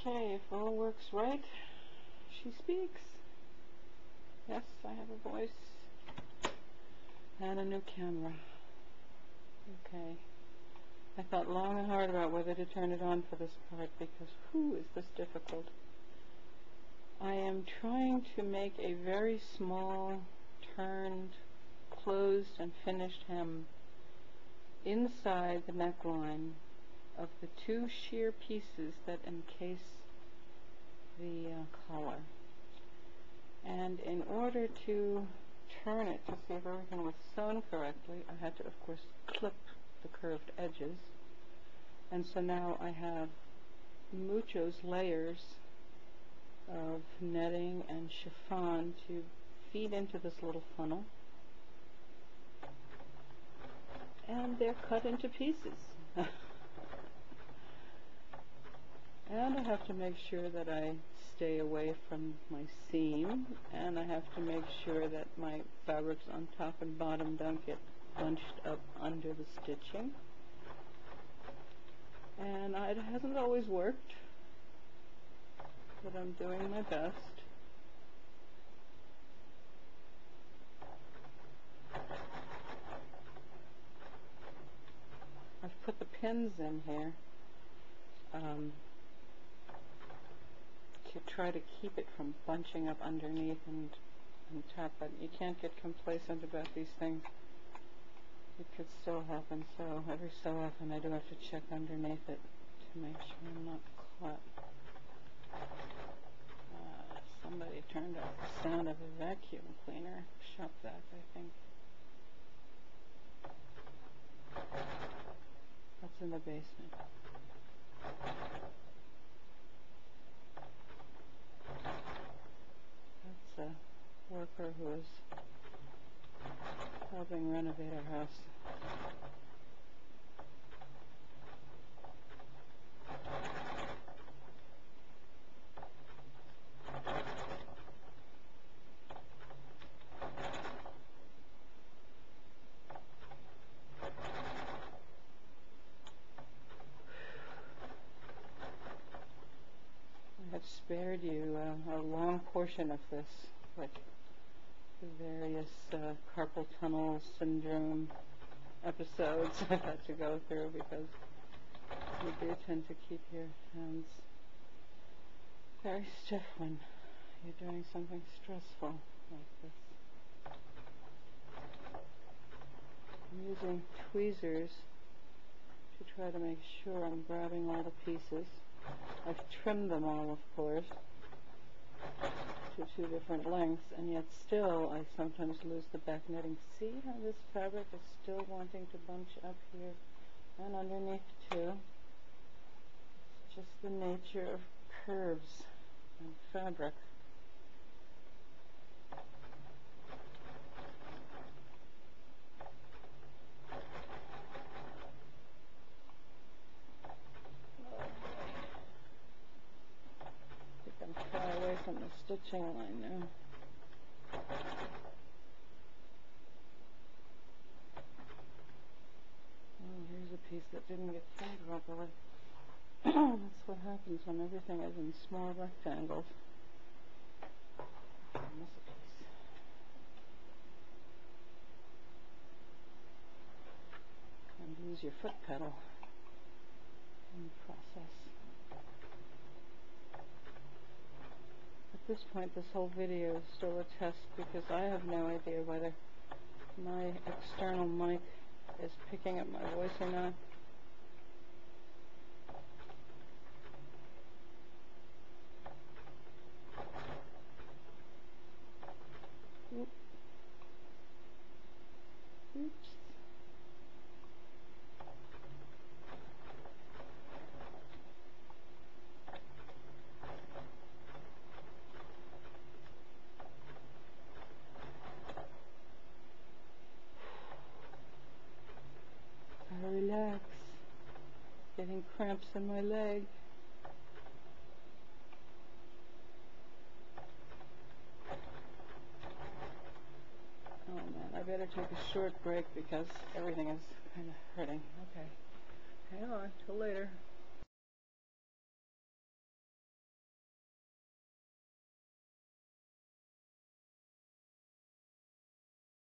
Okay, if all works right, she speaks. Yes, I have a voice and a new camera. Okay. I thought long and hard about whether to turn it on for this part because is this difficult. I am trying to make a very small, turned, closed and finished hem inside the neckline of the two sheer pieces that encase the collar. And in order to turn it to see if everything was sewn correctly, I had to, of course, clip the curved edges. And so now I have muchos layers of netting and chiffon to feed into this little funnel. And they're cut into pieces. And I have to make sure that I stay away from my seam, and I have to make sure that my fabrics on top and bottom don't get bunched up under the stitching. And it hasn't always worked, but I'm doing my best. I've put the pins in here to try to keep it from bunching up underneath and top, but you can't get complacent about these things. It could still happen, so every so often I do have to check underneath it to make sure I'm not caught. Somebody turned off the sound of a vacuum cleaner. Shop vac, I think. That's in the basement. That's a worker who is helping renovate our house. I have spared you a long portion of this, like the various carpal tunnel syndrome episodes I've had to go through because you do tend to keep your hands very stiff when you're doing something stressful like this. I'm using tweezers to try to make sure I'm grabbing all the pieces. I've trimmed them all, of course, to two different lengths, and yet still I sometimes lose the back netting. See how this fabric is still wanting to bunch up here and underneath too? It's just the nature of curves and fabric. I'm far away from the stitching line now. Oh, here's a piece that didn't get trimmed properly. That's what happens when everything is in small rectangles. I miss a piece. And lose your foot pedal in the process. At this point, this whole video is still a test because I have no idea whether my external mic is picking up my voice or not. Oops. Relax. Getting cramps in my leg. Oh man, I better take a short break because everything is kind of hurting. Okay. Hang on, till later.